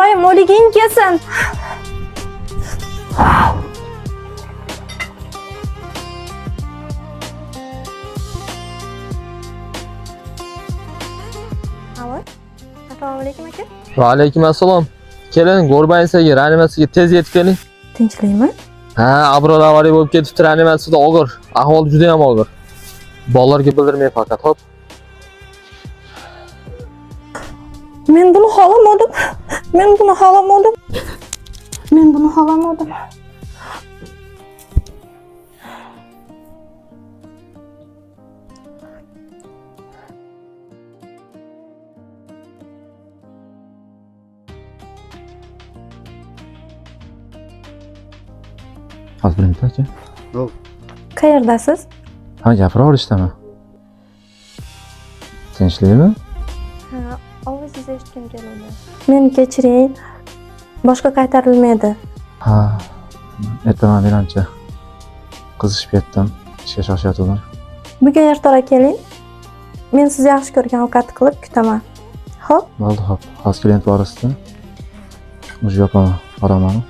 Iloyim, o'liging kelsin. Alo. Assalomu alaykum aka. Va alaykum assalom. Keling, Go'rbayinsaga reanimatsiyaga tez yetib keling. Tinchlikmi? Ha, Abror avariya bo'lib ketibdi, reanimatsiyada og'ir. Ahvoli juda ham og'ir. Bolalarga bildirmay faqat, hop. Men buni xohlamadim. Men buni xohlamadim. Men buni xohlamadim. Hozir bir minutchi. Qayerdasiz? Ha, gapira olishdimi? Tinchlikmi? Ha, ovozingizni eshitgim keladi. Meni kechiring. Boshqa qaytarilmaydi. Ha. Ertaman bilanchi. Qizishib ketdim. Ishga shoshayotgandim. Bugun ertaroq keling. Men sizni yaxshi ko'rgan ovqat qilib kutaman. Xo'p? Bo'ldi, hop. Hozir klient borasida. O'zi yopaman, boraman.